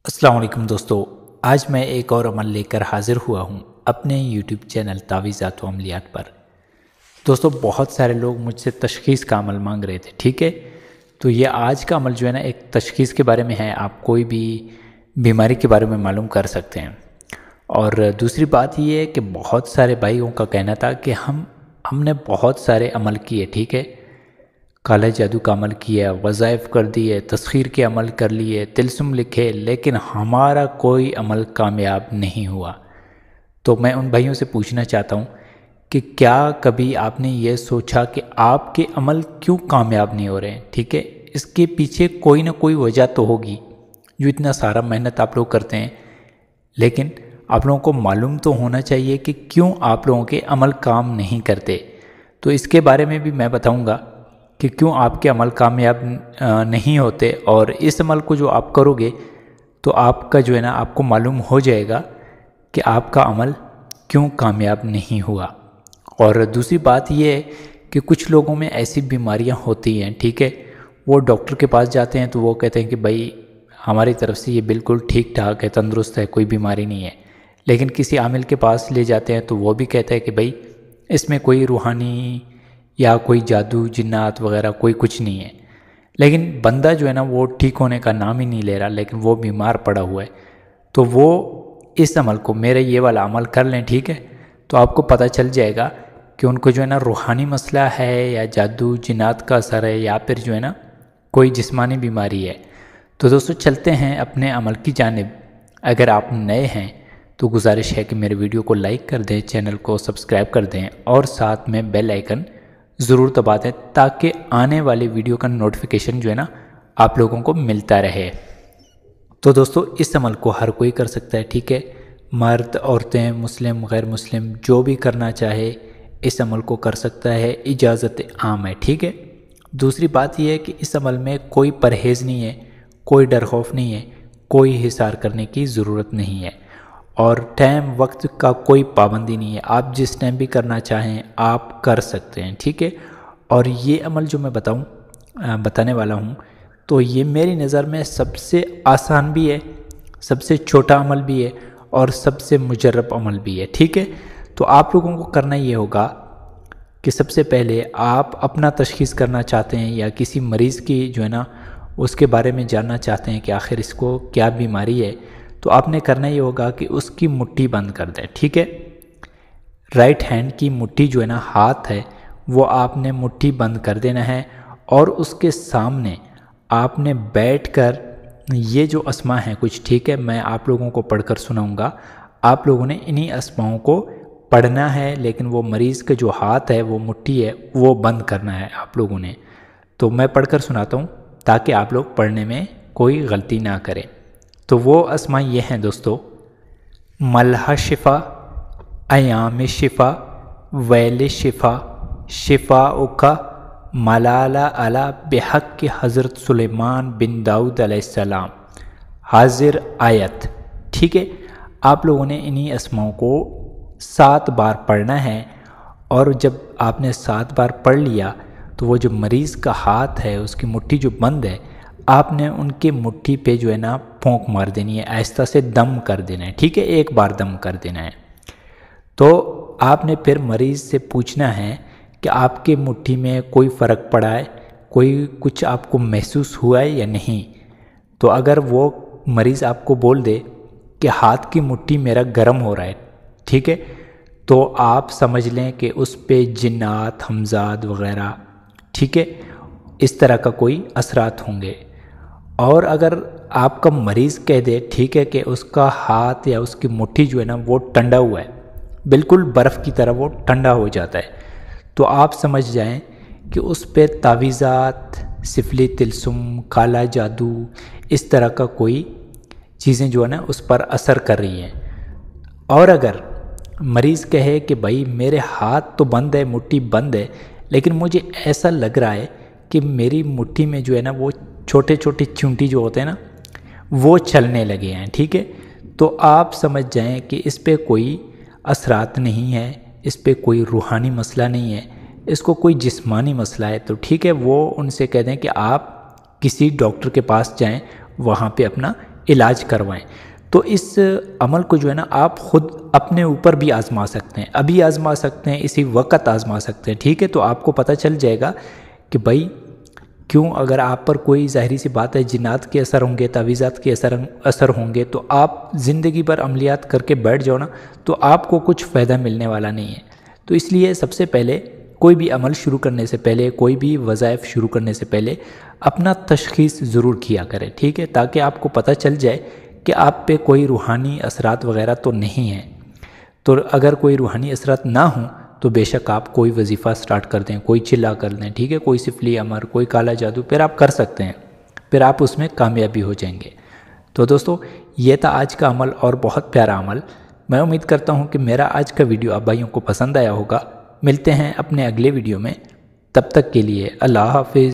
अस्सलाम वालेकुम दोस्तों। आज मैं एक और अमल लेकर हाज़िर हुआ हूँ अपने यूट्यूब चैनल तावीज़ात व अमलियात पर। दोस्तों, बहुत सारे लोग मुझसे तशख़ीस का अमल मांग रहे थे, ठीक है। तो ये आज का अमल जो है ना, एक तशख़ीस के बारे में है। आप कोई भी बीमारी के बारे में मालूम कर सकते हैं। और दूसरी बात ये है कि बहुत सारे भाइयों का कहना था कि हमने बहुत सारे अमल किए, ठीक है। काला जादू का अमल किया, वज़ाइफ कर दिए, तस्खीर के अमल कर लिए, तिलस्म लिखे, लेकिन हमारा कोई अमल कामयाब नहीं हुआ। तो मैं उन भाइयों से पूछना चाहता हूँ कि क्या कभी आपने ये सोचा कि आपके अमल क्यों कामयाब नहीं हो रहे हैं, ठीक है। इसके पीछे कोई ना कोई वजह तो होगी। जो इतना सारा मेहनत आप लोग करते हैं, लेकिन आप लोगों को मालूम तो होना चाहिए कि क्यों आप लोगों के अमल काम नहीं करते। तो इसके बारे में भी मैं बताऊँगा कि क्यों आपके अमल कामयाब नहीं होते। और इस अमल को जो आप करोगे तो आपका जो है ना, आपको मालूम हो जाएगा कि आपका अमल क्यों कामयाब नहीं हुआ। और दूसरी बात ये है कि कुछ लोगों में ऐसी बीमारियां होती हैं, ठीक है। वो डॉक्टर के पास जाते हैं तो वो कहते हैं कि भाई हमारी तरफ से ये बिल्कुल ठीक ठाक है, तंदुरुस्त है, कोई बीमारी नहीं है। लेकिन किसी आमिल के पास ले जाते हैं तो वो भी कहता है कि भाई इसमें कोई रूहानी या कोई जादू जिन्नात वगैरह कोई कुछ नहीं है। लेकिन बंदा जो है ना, वो ठीक होने का नाम ही नहीं ले रहा, लेकिन वो बीमार पड़ा हुआ है। तो वो इस अमल को, मेरा ये वाला अमल कर लें, ठीक है। तो आपको पता चल जाएगा कि उनको जो है ना रूहानी मसला है या जादू जिन्नात का असर है या फिर जो है ना कोई जिस्मानी बीमारी है। तो दोस्तों, चलते हैं अपने अमल की जानिब। अगर आप नए हैं तो गुजारिश है कि मेरे वीडियो को लाइक कर दें, चैनल को सब्सक्राइब कर दें और साथ में बेल आइकन ज़रूर दबा दें, ताकि आने वाले वीडियो का नोटिफिकेशन जो है ना आप लोगों को मिलता रहे। तो दोस्तों, इस अमल को हर कोई कर सकता है, ठीक है। मर्द, औरतें, मुस्लिम, गैर मुस्लिम, जो भी करना चाहे इस अमल को कर सकता है। इजाज़त आम है, ठीक है। दूसरी बात यह है कि इस अमल में कोई परहेज़ नहीं है, कोई डर खौफ नहीं है, कोई हिसार करने की ज़रूरत नहीं है। और टाइम वक्त का कोई पाबंदी नहीं है। आप जिस टाइम भी करना चाहें आप कर सकते हैं, ठीक है। और ये अमल जो मैं बताने वाला हूँ, तो ये मेरी नज़र में सबसे आसान भी है, सबसे छोटा अमल भी है और सबसे मुजर्रब अमल भी है, ठीक है। तो आप लोगों को करना ये होगा कि सबसे पहले आप अपना तशख़ीस करना चाहते हैं या किसी मरीज़ की जो है ना उसके बारे में जानना चाहते हैं कि आखिर इसको क्या बीमारी है, तो आपने करना ये होगा कि उसकी मुट्ठी बंद कर दें, ठीक है। राइट हैंड की मुट्ठी जो है ना, हाथ है, वो आपने मुट्ठी बंद कर देना है। और उसके सामने आपने बैठकर ये जो अस्मा है कुछ, ठीक है, मैं आप लोगों को पढ़कर सुनाऊंगा। आप लोगों ने इन्हीं अस्माओं को पढ़ना है, लेकिन वो मरीज़ का जो हाथ है, वो मुट्ठी है, वो बंद करना है आप लोगों ने। तो मैं पढ़कर सुनाता हूँ ताकि आप लोग पढ़ने में कोई गलती ना करें। तो वो अस्मा ये हैं दोस्तों: मलहा शिफ़ा, अयाम शिफ़ा, वैल शिफ़ा, शिफ़ा उका, मलाला अला बेहक के हज़रत सुलेमान बिन दाऊद अलैहिस्सलाम, हाजिर आयत, ठीक है। आप लोगों ने इन्हीं अस्माओं को 7 बार पढ़ना है। और जब आपने 7 बार पढ़ लिया तो वो जो मरीज़ का हाथ है, उसकी मुट्ठी जो बंद है, आपने उनके मुट्ठी पे जो है ना फूंक मार देनी है, आहिस्ता से दम कर देना है, ठीक है। एक बार दम कर देना है। तो आपने फिर मरीज़ से पूछना है कि आपके मुट्ठी में कोई फ़र्क पड़ा है, कोई कुछ आपको महसूस हुआ है या नहीं। तो अगर वो मरीज़ आपको बोल दे कि हाथ की मुट्ठी मेरा गर्म हो रहा है, ठीक है, तो आप समझ लें कि उस पे जिन्नात, हमजाद वग़ैरह, ठीक है, इस तरह का कोई असरात होंगे। और अगर आपका मरीज़ कह दे, ठीक है, कि उसका हाथ या उसकी मुट्ठी जो है ना वो ठंडा हुआ है, बिल्कुल बर्फ़ की तरह वो ठंडा हो जाता है, तो आप समझ जाएं कि उस पे तावीज़ात, सिफली, तिलस्म, काला जादू, इस तरह का कोई चीज़ें जो है ना उस पर असर कर रही हैं। और अगर मरीज़ कहे कि भाई मेरे हाथ तो बंद है, मुट्ठी बंद है, लेकिन मुझे ऐसा लग रहा है कि मेरी मुट्ठी में जो है ना वो छोटे छोटे चूंटी जो होते हैं ना वो चलने लगे हैं, ठीक है, तो आप समझ जाएं कि इस पे कोई असरात नहीं है, इस पे कोई रूहानी मसला नहीं है, इसको कोई जिस्मानी मसला है। तो ठीक है, वो उनसे कह दें कि आप किसी डॉक्टर के पास जाएं, वहाँ पे अपना علاج کروائیں۔ تو اس عمل کو جو ہے نا آپ خود اپنے اوپر بھی آزما سکتے ہیں، ابھی آزما سکتے ہیں، اسی وقت آزما سکتے ہیں، ٹھیک ہے؟ تو آپ کو پتہ چل جائے گا کہ بھائی کیوں اگر آپ پر کوئی ظاہری سی بات ہے جنات کے اثر ہوں گے، تعویذات کے اثر ہوں گے، تو آپ زندگی پر عملیات کر کے بیٹھ جاؤ نا تو آپ کو کچھ فائدہ ملنے والا نہیں ہے۔ تو اس لیے سب سے پہلے کوئی بھی عمل شروع کرنے سے پہلے، کوئی بھی وظائف شروع کرنے سے پہلے اپنا تشخیص ضرور کیا کریں، ٹھیک ہے؟ تاکہ آپ کو پتہ چل جائے کہ آپ پہ کوئی روحانی اثرات وغیرہ تو نہیں ہیں۔ تو اگر کوئی روحانی اثرات نہ ہوں تو بے شک آپ کوئی وظیفہ سٹارٹ کر دیں، کوئی چلا کر دیں، ٹھیک ہے؟ کوئی سفلی امر، کوئی کالا جادو، پھر آپ کر سکتے ہیں، پھر آپ اس میں کامیابی ہو جائیں گے۔ تو دوستو یہ تھا آج کا عمل، اور بہت پیارا عمل۔ میں امید کرتا ہوں کہ میرا آج کا ویڈیو آپ بھائیوں کو پسند آیا ہوگا۔ ملتے ہیں اپنے اگلے ویڈیو میں، تب تک کے لیے اللہ حافظ۔